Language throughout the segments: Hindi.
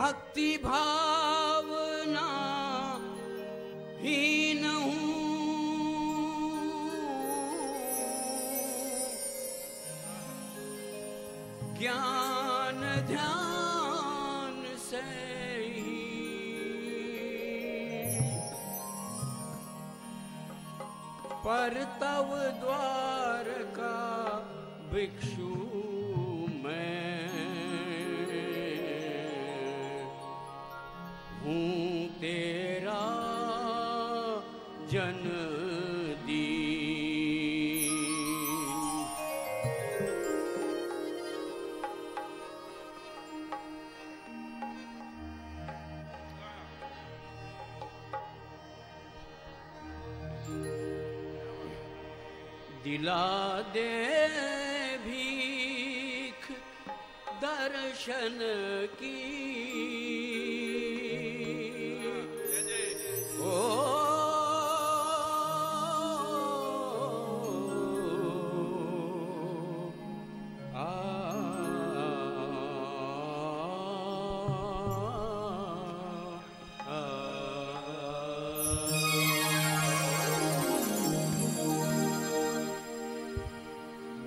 भक्ति भावना हीन हूँ, ज्ञान ध्यान से ही पर तव द्वार का भिक्षु मैं हूँ, तेरा जन दी। दिला दे भीख दर्शन की,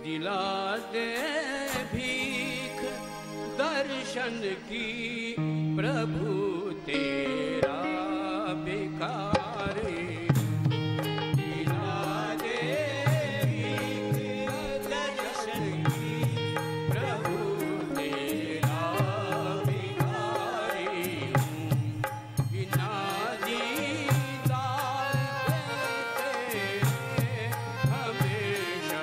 दिला दे भीख दर्शन की, प्रभु तेरा भिखारी। दिला दे भीख दर्शन की, प्रभु तेरा भिखारी हूँ, बिना दीदार तेरे हमेशा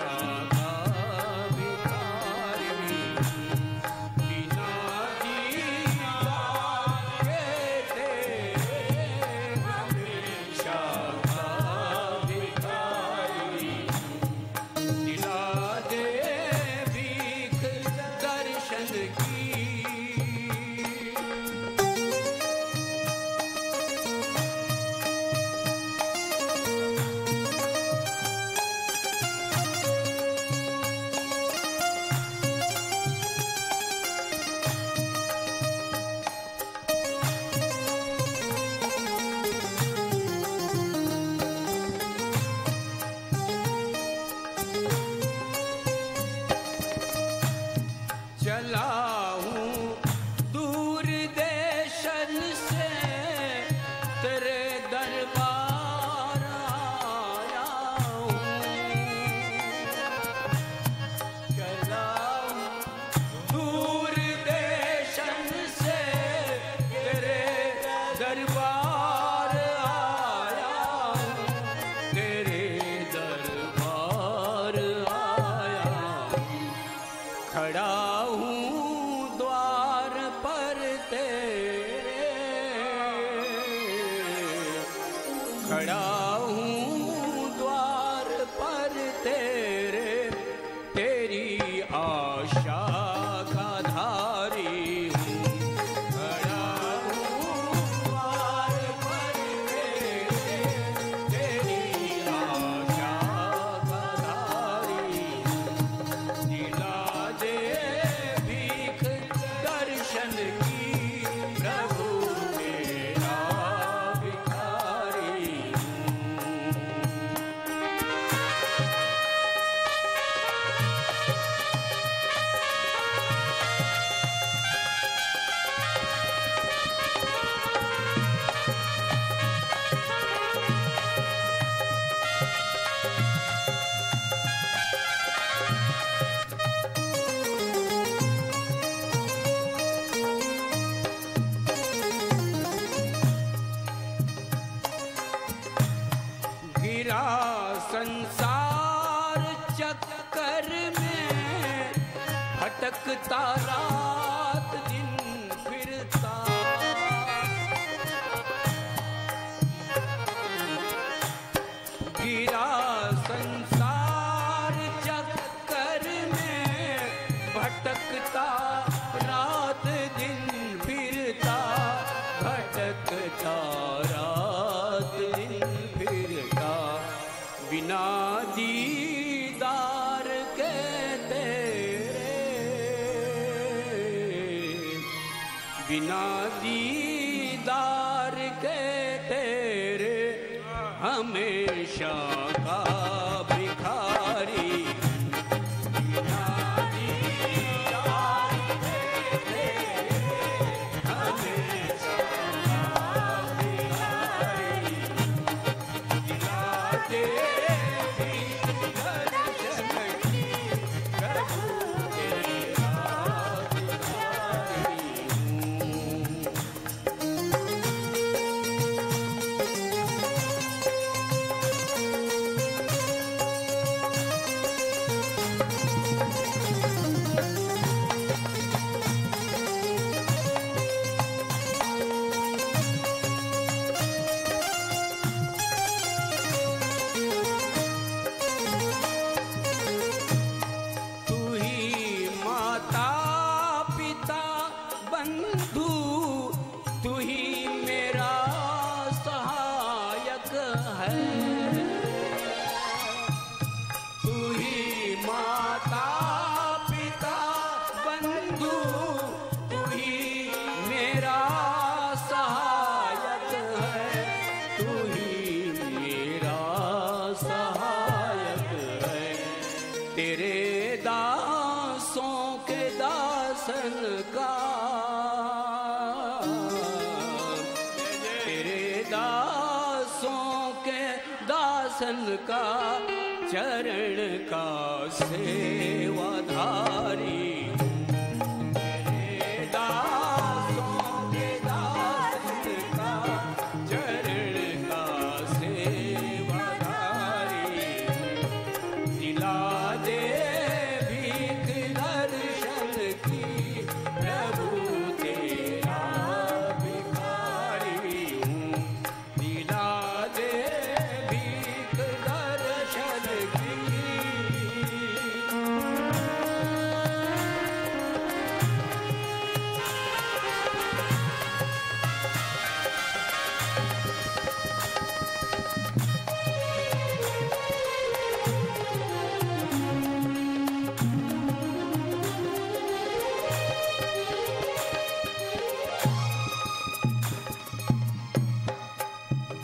चला हूँ दूर देशन से, तेरे दरबार आया हूँ। चला हूँ दूर देशन से, तेरे दरबार आया हूँ, तेरे दरबार आया हूँ। खड़ा द्वार पर तेरे, खड़ा हूँ द्वार पर तेरे, तेरी आशा का धारी हूँ। खड़ा हूँ द्वार पर तेरे, तेरी आशा का धारी हूँ। दिला दे दर्शन की, प्रभु तेरा भिखारी हूँ। गिरा संसार चक्कर में, भटकता रात दिन फिरता। गिरा संसार चक्कर में, भटकता रात दिन फिरता। भटकता रात दिन फिरता, बिना दीदार के तेरे बिना दीदार के तेरे हमेशा का भिखारी। बिना दीदार के तेरे हमेशा का भिखारी। बिना तेरी दर्शन की प्रभु तेरा भिखारी हूँ। तू ही माता पिता बंधु, तू ही मेरा सहायक है। तू ही माता पिता बंधु, तू ही मेरा सहायक है। तू ही मेरा सहायक है। तेरे दासों के दासन का, तेरे दासों के दासन का चरण का सेवाधारी। तेरे दासों के दासन का चरण का सेवाधारी। दिला दे भीख दर्शन की प्रभु तेरा भिखारी हूँ। दिला दे भीख दर्शन की।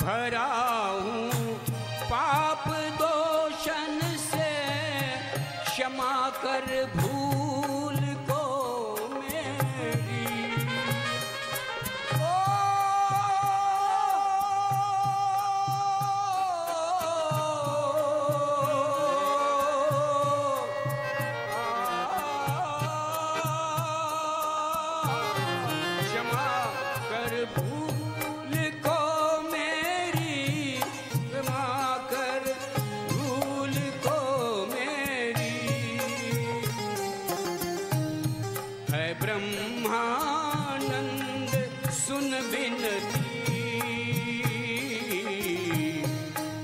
भरा हूँ पाप दोषन से, क्षमा कर भूल को मेरी। ओ क्षमा कर भूल को मेरी। क्षमा कर भूल को मेरी। है ब्रह्मानंद सुन बिनती।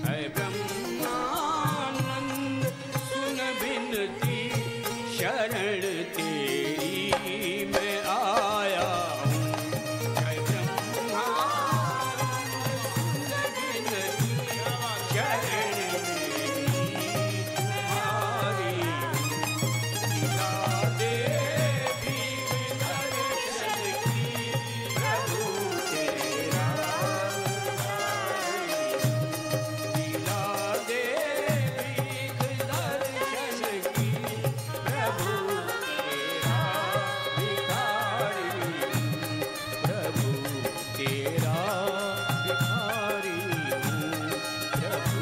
है ब्रह्मानंद सुन बिनती। शरण तेरी मैं आया हूँ। है ब्रह्मानंद सुन बिनती। शरण तेरी तुम्हारी। दिला दे भीख दर्शन की प्रभु तेरा भिखारी। दिला दे भीख दर्शन की प्रभु तेरा भिखारी। प्रभु तेरा भिखारी हूँ। प्रभु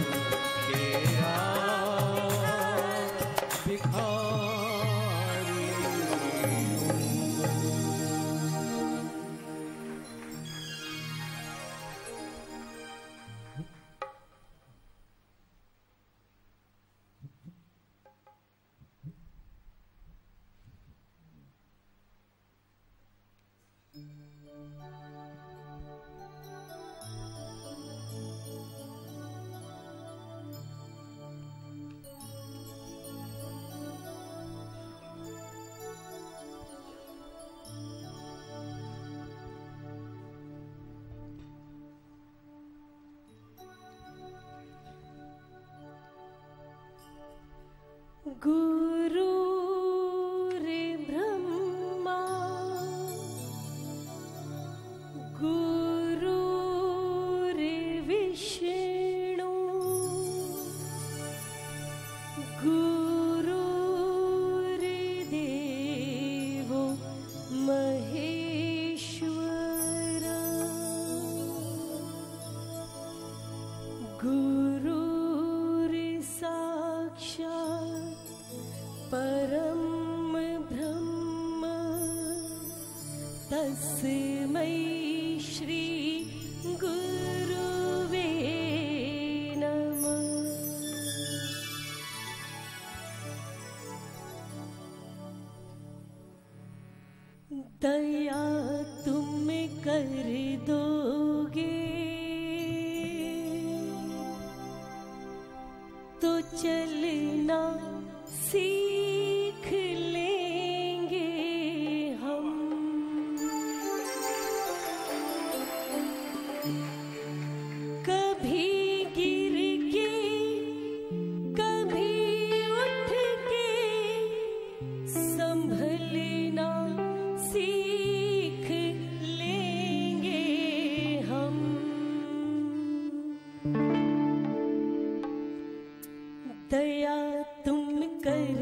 तेरा भिखारी हूँ। गुरु रे ब्रह्मा दया तुम कर दोगे तो चलना सीख लेंगे हम। कभी गिर के कभी उठ के संभलना सीख लेंगे हम। दया तुम कर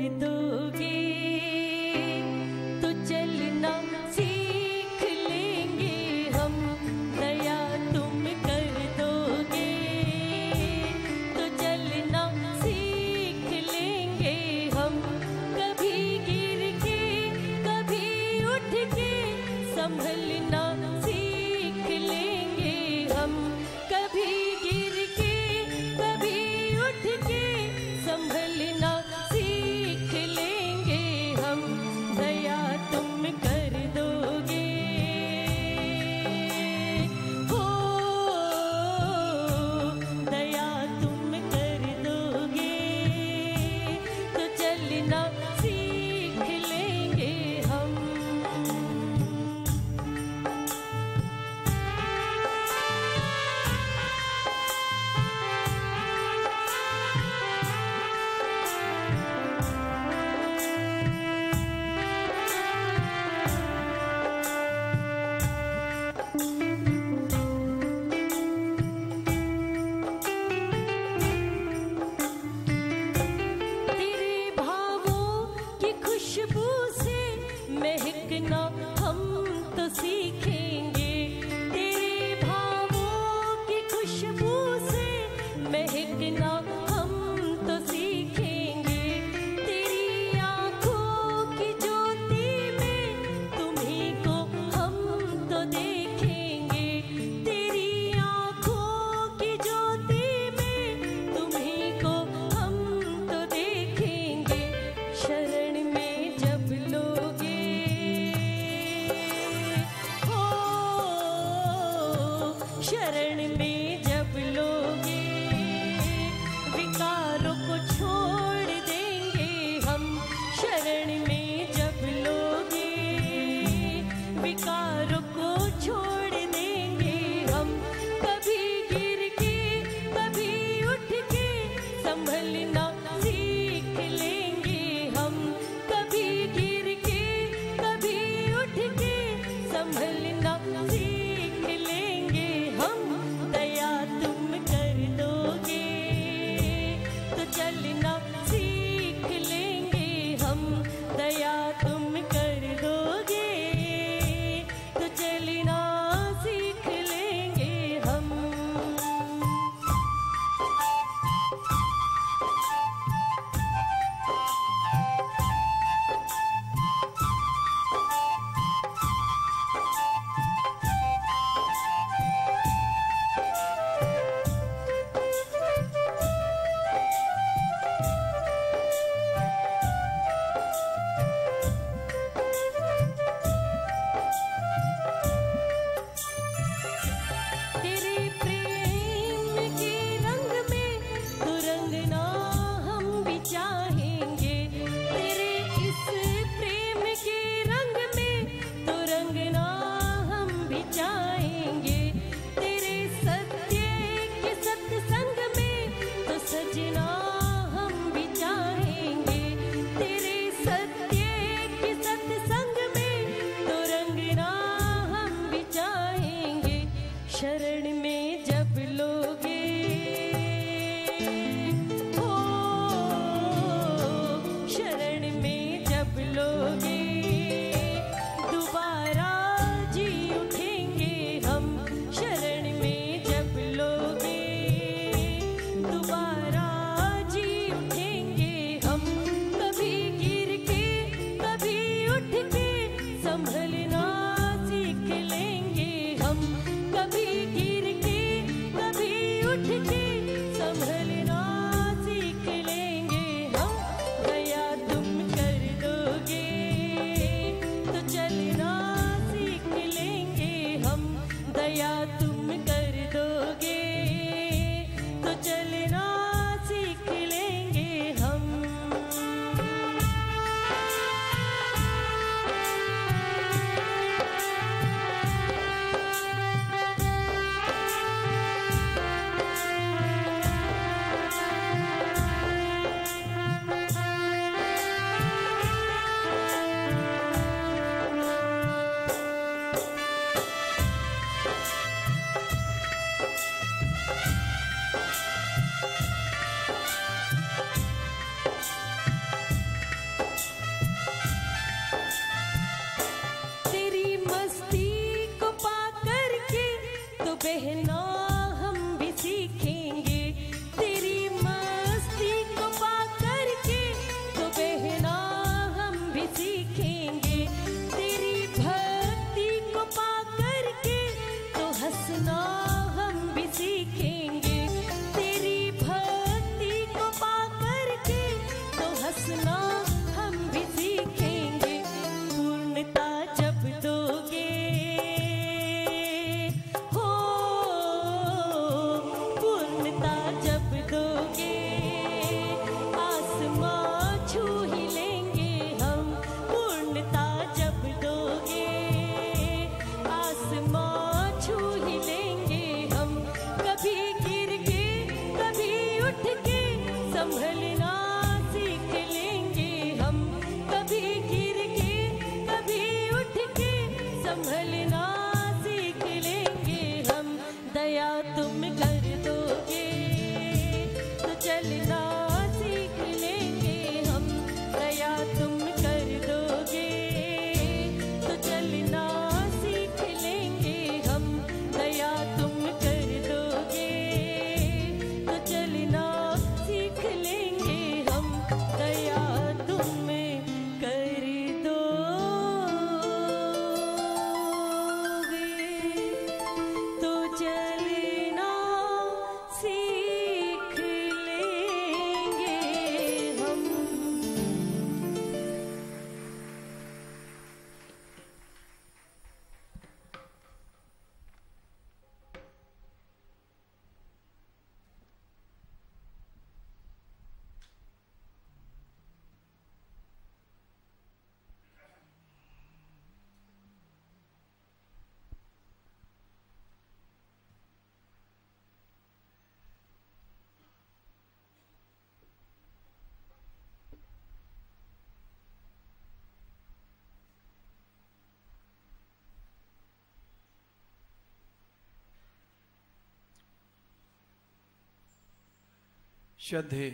श्रद्धेय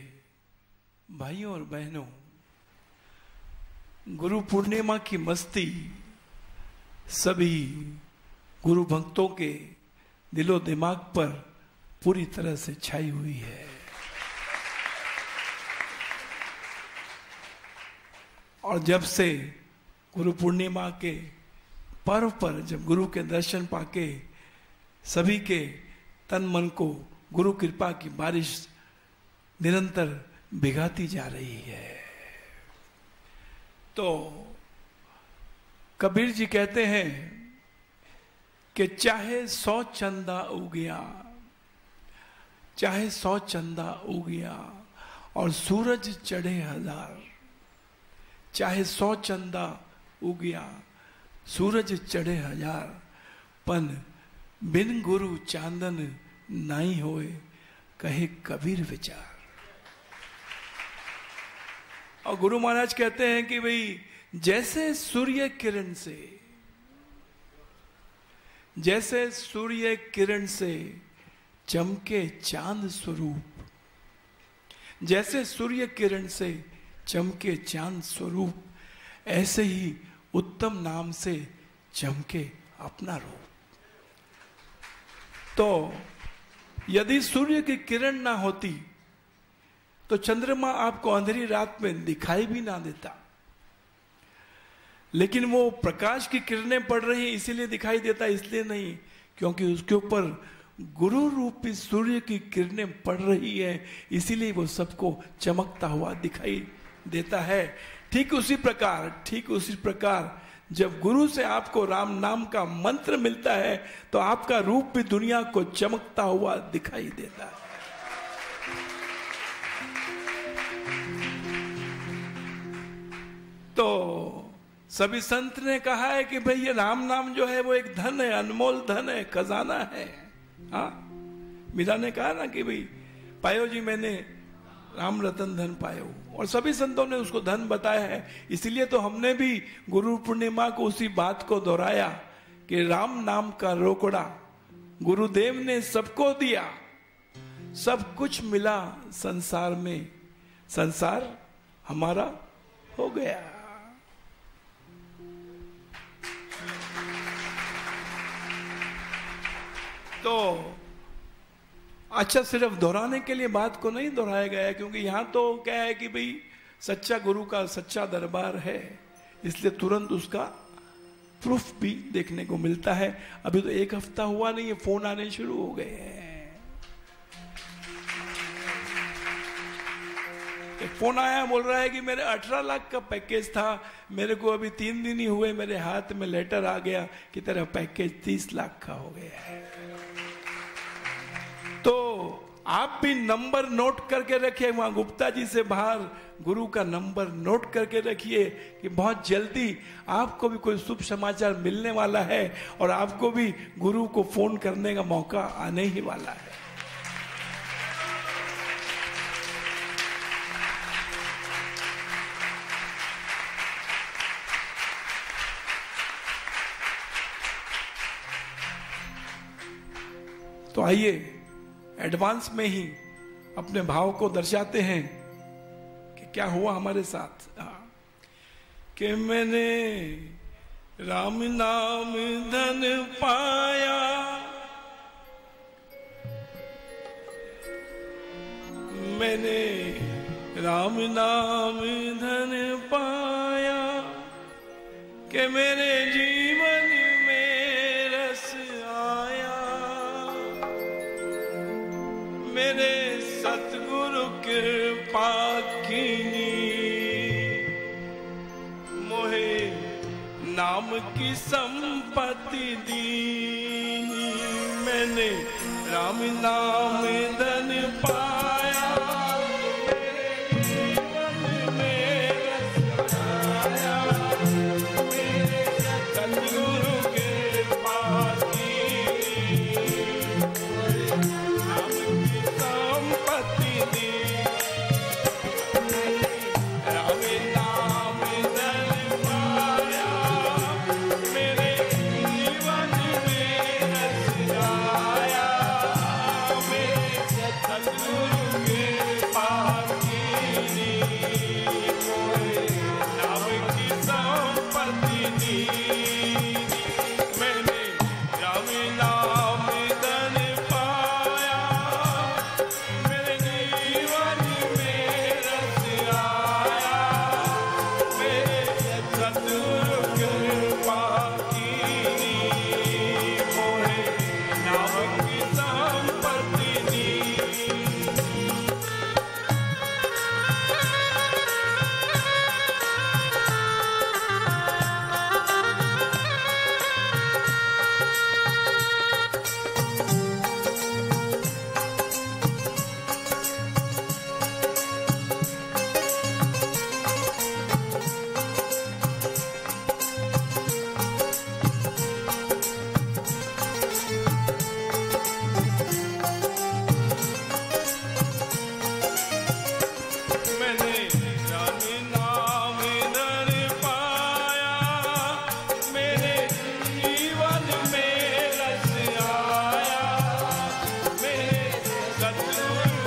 भाइयों और बहनों, गुरु पूर्णिमा की मस्ती सभी गुरु भक्तों के दिलो दिमाग पर पूरी तरह से छाई हुई है। और जब से गुरु पूर्णिमा के पर्व पर जब गुरु के दर्शन पाके सभी के तन मन को गुरु कृपा की बारिश निरंतर भिगाती जा रही है, तो कबीर जी कहते हैं कि चाहे 100 चंदा उगिया, चाहे 100 चंदा उगिया और सूरज चढ़े 1000, चाहे 100 चंदा उगिया सूरज चढ़े 1000, पन बिन गुरु चांदन नाई होए, कहे कबीर विचार। और गुरु महाराज कहते हैं कि भाई जैसे सूर्य किरण से, जैसे सूर्य किरण से चमके चांद स्वरूप, जैसे सूर्य किरण से चमके चांद स्वरूप, ऐसे ही उत्तम नाम से चमके अपना रूप। तो यदि सूर्य की किरण ना होती तो चंद्रमा आपको अंधेरी रात में दिखाई भी ना देता, लेकिन वो प्रकाश की किरणें पड़ रही इसीलिए दिखाई देता, इसलिए नहीं क्योंकि उसके ऊपर गुरु रूपी सूर्य की किरणें पड़ रही है, इसीलिए वो सबको चमकता हुआ दिखाई देता है। ठीक उसी प्रकार जब गुरु से आपको राम नाम का मंत्र मिलता है तो आपका रूप भी दुनिया को चमकता हुआ दिखाई देता है। तो सभी संत ने कहा है कि भाई ये राम नाम जो है वो एक धन है, अनमोल धन है, खजाना है। हाँ, मीरा ने कहा ना कि भाई पायो जी मैंने राम रतन धन पायो, और सभी संतों ने उसको धन बताया है। इसीलिए तो हमने भी गुरु पूर्णिमा को उसी बात को दोहराया कि राम नाम का रोकड़ा गुरुदेव ने सबको दिया, सब कुछ मिला संसार में, संसार हमारा हो गया। तो अच्छा, सिर्फ दोहराने के लिए बात को नहीं दोहराया गया, क्योंकि यहां तो क्या है कि भाई सच्चा गुरु का सच्चा दरबार है, इसलिए तुरंत उसका प्रूफ भी देखने को मिलता है। अभी तो 1 हफ्ता हुआ नहीं है, फोन आने शुरू हो गए हैं। एक फोन आया, बोल रहा है कि मेरे 18 लाख का पैकेज था, मेरे को अभी 3 दिन ही हुए, मेरे हाथ में लेटर आ गया कि तेरा पैकेज 30 लाख का हो गया है। तो आप भी नंबर नोट करके रखिए, वहां गुप्ता जी से बाहर गुरु का नंबर नोट करके रखिए कि बहुत जल्दी आपको भी कोई शुभ समाचार मिलने वाला है और आपको भी गुरु को फोन करने का मौका आने ही वाला है। तो आइए एडवांस में ही अपने भाव को दर्शाते हैं कि क्या हुआ हमारे साथ। कि मैंने राम नाम धन पाया, मैंने राम नाम धन पाया, कि मेरे जीवन में रस आया, मेरे सतगुरु कृपा कीनी, मोहे नाम की संपत्ति दीनी। मैंने राम नाम धन पाया, मेरे जीवन में रस आया, मेरे सतगुरु कृपा कीनी, नाम की संपत्ति दी। राम नाम धन पाया, मेरे जीवन में रस आया, मेरे सतगुरु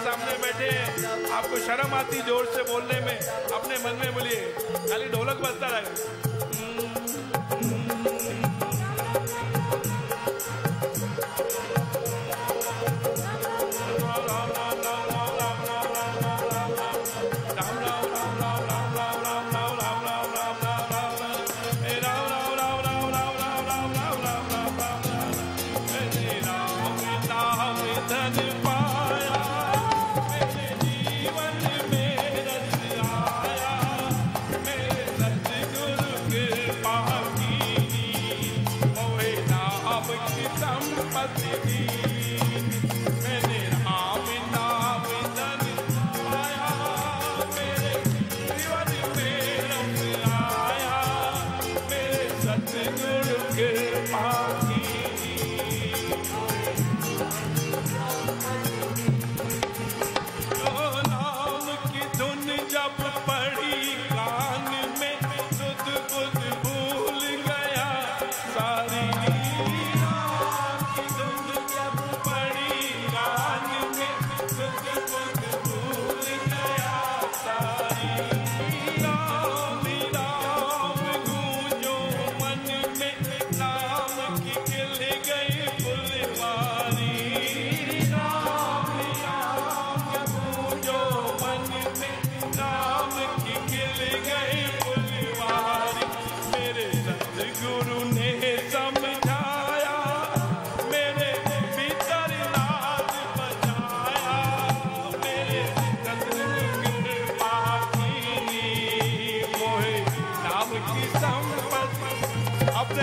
सामने बैठे हैं, आपको शर्म आती जोर से बोलने में, अपने मन में बोलिए, खाली ढोलक बजता रहे।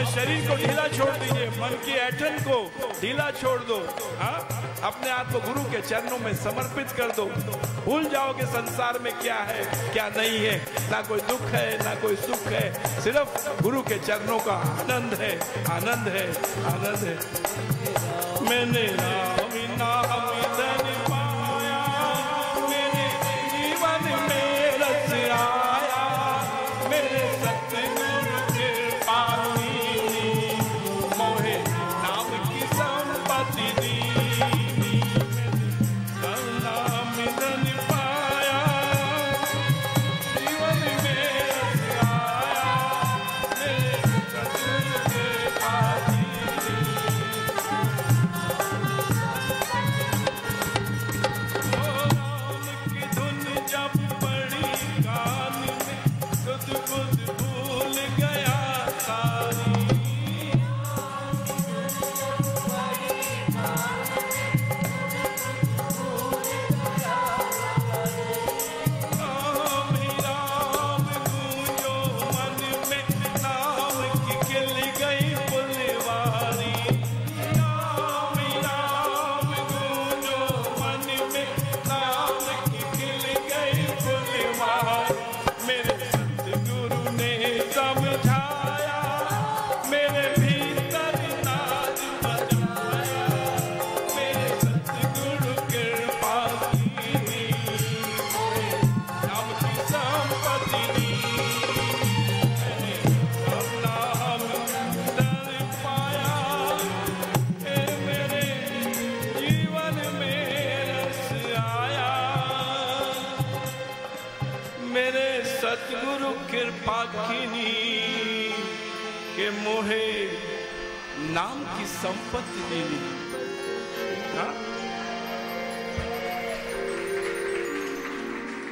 शरीर को ढीला छोड़ दीजिए, मन की ऐंठन को ढीला छोड़ दो। हाँ, अपने आप को गुरु के चरणों में समर्पित कर दो। भूल जाओ कि संसार में क्या है क्या नहीं है, ना कोई दुख है ना कोई सुख है, सिर्फ गुरु के चरणों का आनंद है, आनंद है, आनंद है। मैंने नाम धन पाया, मेरे जीवन में रस आया, मेरे सतगुरु के पानी मोहे नाम की संपत्ति दी। नाम धन पाया, जीवन में रस आया, मेरे सतगुरु के पानी। सतगुरु कृपा कीनी के मोहे नाम की संपत्ति दीनी।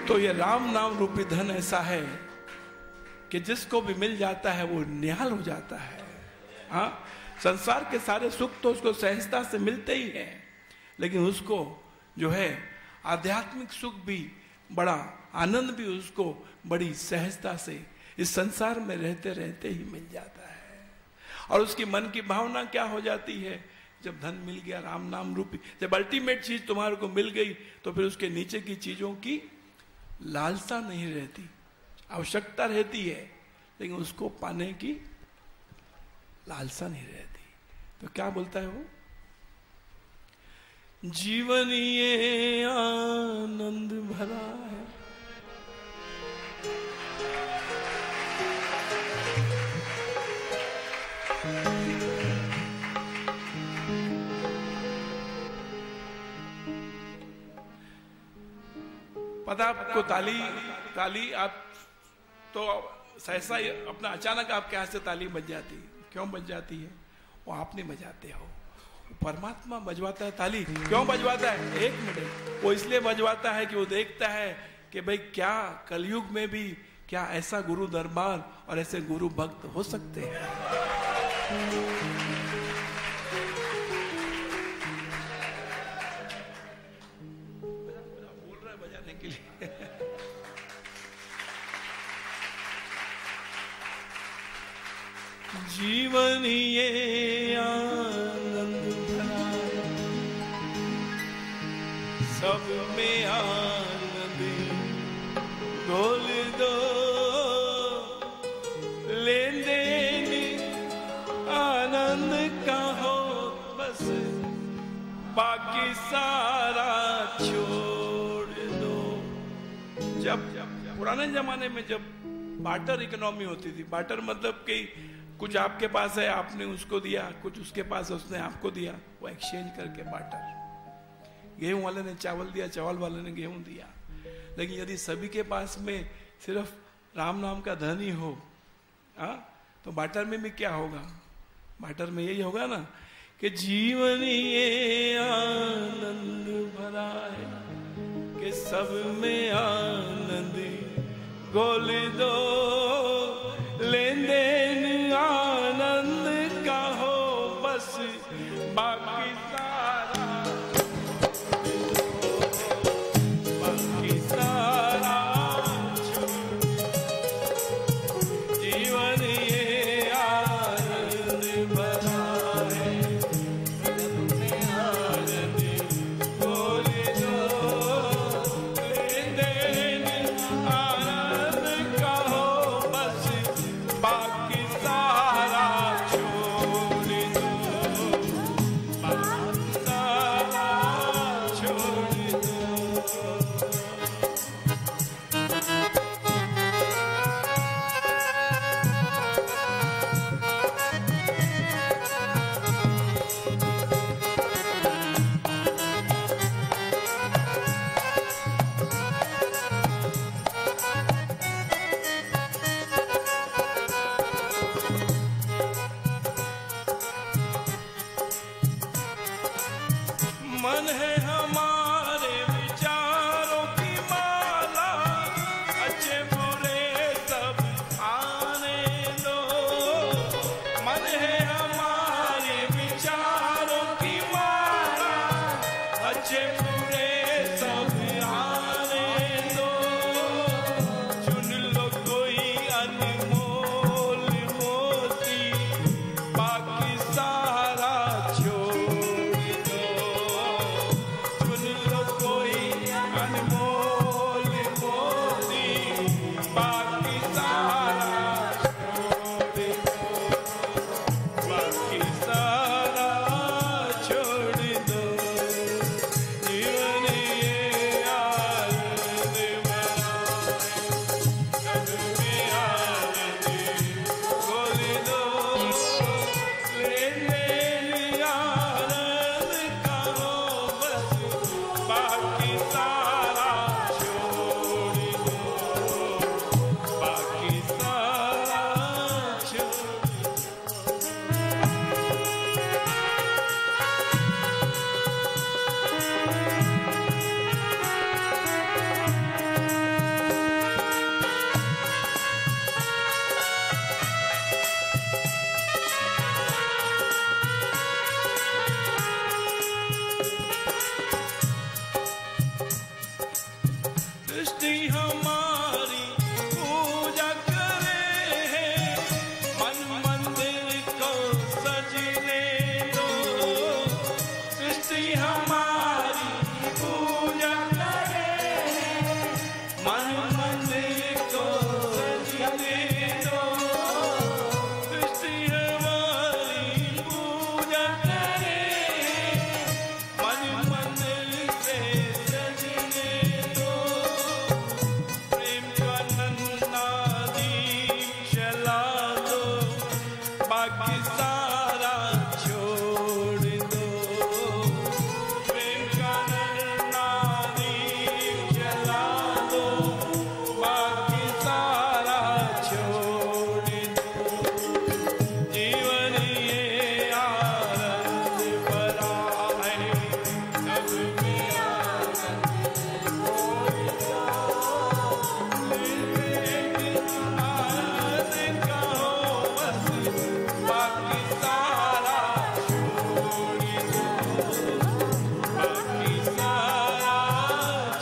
तो ये राम नाम रूपी धन ऐसा है कि जिसको भी मिल जाता है वो निहाल हो जाता है। हाँ, संसार के सारे सुख तो उसको सहजता से मिलते ही हैं, लेकिन उसको जो है आध्यात्मिक सुख भी, बड़ा आनंद भी उसको बड़ी सहजता से इस संसार में रहते रहते ही मिल जाता है। और उसकी मन की भावना क्या हो जाती है, जब धन मिल गया राम नाम रूपी, जब अल्टीमेट चीज तुम्हारे को मिल गई तो फिर उसके नीचे की चीजों की लालसा नहीं रहती, आवश्यकता रहती है, लेकिन उसको पाने की लालसा नहीं रहती। तो क्या बोलता है वो, जीवन ये आनंद भरा है, पता आपको ताली आप तो सहसा अपना अचानक आपके हाथ से ताली बज जाती, क्यों बज जाती है? वो आप नहीं बजाते हो, परमात्मा बजवाता है ताली। क्यों बजवाता है? एक मिनट, वो इसलिए बजवाता है कि वो देखता है कि भाई क्या कलयुग में भी क्या ऐसा गुरु दरबार और ऐसे गुरु भक्त हो सकते हैं। बोल रहा है बजाने के लिए। जीवन ये आनंद भरा, सब में आनंद घोल दो, लेन देन आनंद का हो बस, बाकी सारा छोड़ दो। जब पुराने जमाने में जब बार्टर इकोनॉमी होती थी, बार्टर मतलब कि कुछ आपके पास है आपने उसको दिया, कुछ उसके पास है उसने आपको दिया, वो एक्सचेंज करके बार्टर। गेहूं वाले ने चावल दिया, चावल वाले ने गेहूं दिया। लेकिन यदि सभी के पास में सिर्फ राम नाम का धन ही हो, तो बार्टर में भी क्या होगा? बार्टर में यही होगा ना कि जीवन ये आनंद भरा है, कि सब में आनंद घोल दो, लेन देन आनंद का हो बस, बाकी सारा, बाकी सारा जीवन ये आनंद भरा है, आनंद घोल दो, लेन देन आनंद का हो बस, बाकी सारा छोड़ दो, बाकी सारा छोड़ दो। मन है हमारे विचारों की माला, अच्छे बुरे सब आने दो। मन है हमारे विचारों की माला, अच्छे बुरे सब आने दो। चुन लो कोई अनमोल मोती, बाकी सारा छोड़ दो। चुन लो कोई अनमोल मोती, बाकी सारा छोड़ दो, बाकी सारा छोड़ दो। जीवन ये आनंद भरा है, सब में आनंद बाकी सारा छोड़ दो, प्रेम का नर नारी जला दो, बाकी सारा छोड़ दो। जीवन ये आनंद भरा है, सब में आनंद खोल दो, आनंद का हो बस, बाकी सारा छोड़ दो, बाकी सारा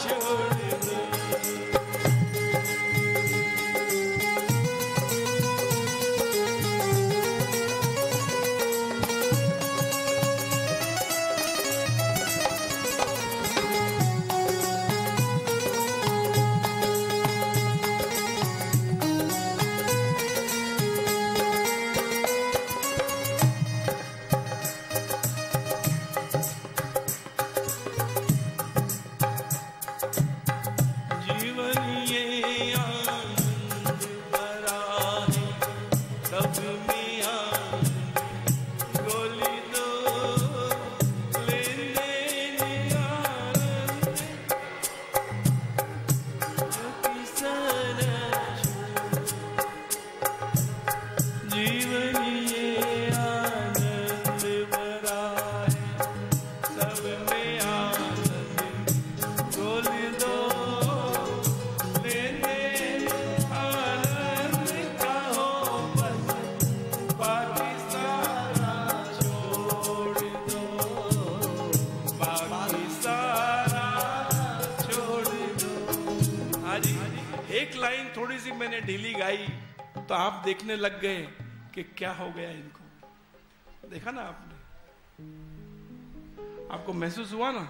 छोड़ दो। जीवन ये आनंद भरा है, सब में आनंद गोली दो, लेने आनंद बाकी सारा जीवन ये आनंद भरा है, सब में आनंद गोली दो, लेने आनंद का हो बस, बाकी सारा छोड़ दो, बाकी सारा छोड़ दो। हाँ जी, एक लाइन थोड़ी सी मैंने ढीली गाई तो आप देखने लग गए कि क्या हो गया इनको। देखा ना आपने, आपको महसूस हुआ ना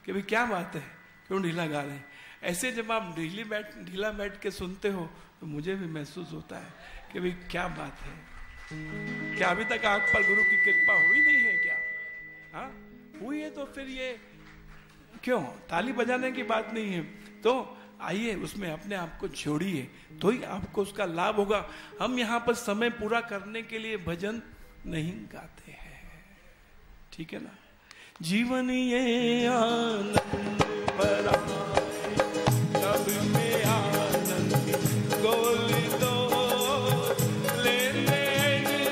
कि भाई क्या बात है, क्यों ढीला गा रहे हैं। ऐसे जब आप ढीला बैठ के सुनते हो तो मुझे भी महसूस होता है कि भाई क्या बात है। क्या अभी तक आप पर गुरु की कृपा हुई नहीं है क्या? हाँ हुई है तो फिर ये क्यों, ताली बजाने की बात नहीं है। तो आइए उसमें अपने आप को जोड़िए तो ही आपको उसका लाभ होगा। हम यहाँ पर समय पूरा करने के लिए भजन नहीं गाते हैं, ठीक है ना। जीवन ये आनंद भरा सब में आनंद गोली दो, लेने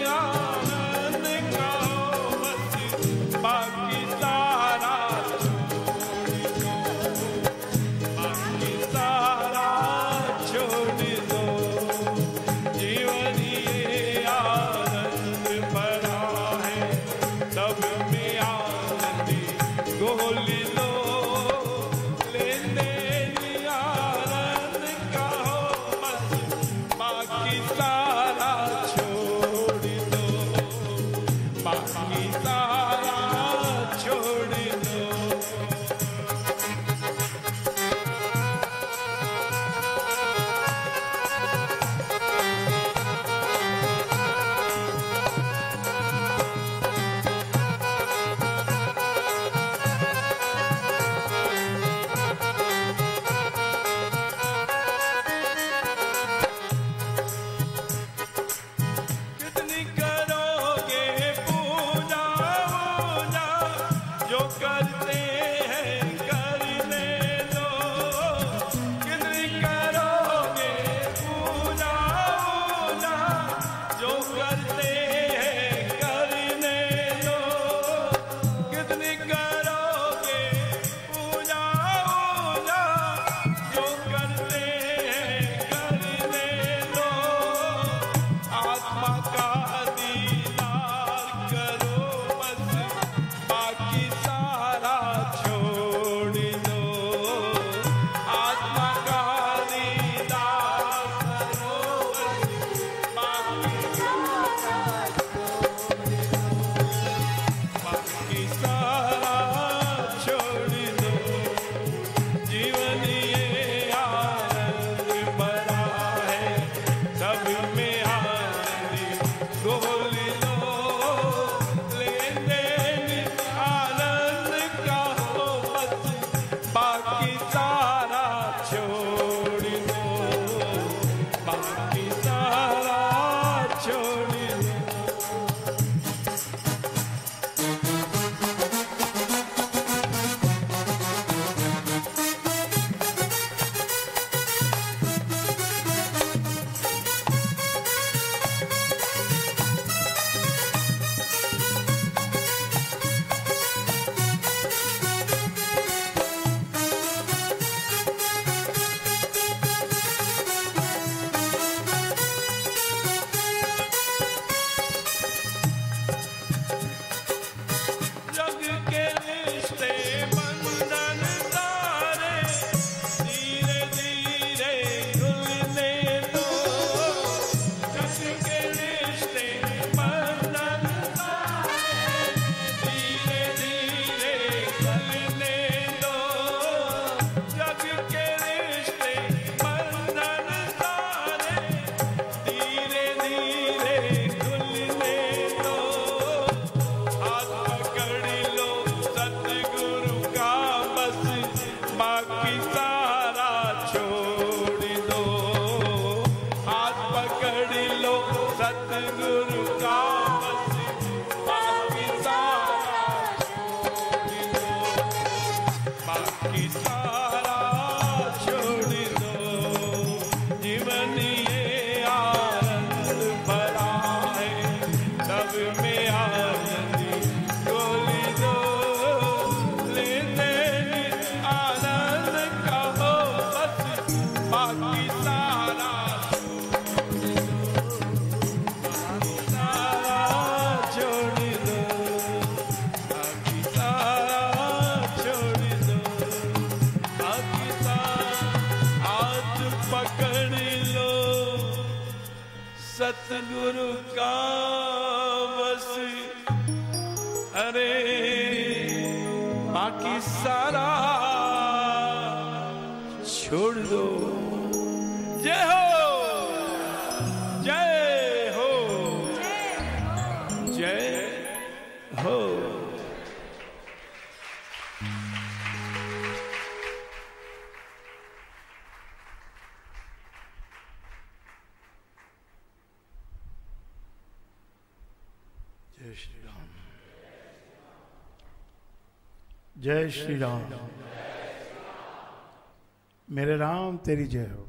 आनंद का बस, बाकी सारा छोड़ दो, बाकी सारा छोड़ दो। जीवन ये आनंद भरा है, सब में आनंद गोली दो, लेने आनंद का हो बस, बाकी सारा छोड़ दो, बाकी सारा छोड़ दो। सतगुरु का बस बाकी सारा छोड़ दो, बाकी सारा छोड़ दो। जीवन ये आनंद भरा है, सब में आनंद डोली दो। लेते आनंद का हो बस बाकी सारा छोड़ दो, बाकी सारा छोड़ दो, बाकी सारा हाथ पकड़ लो सतगुरु का बस। अरे बाकी सारा छोड़ दो। जय हो, जय हो, जय हो। जय श्री राम, जय श्री राम। मेरे राम तेरी जय हो।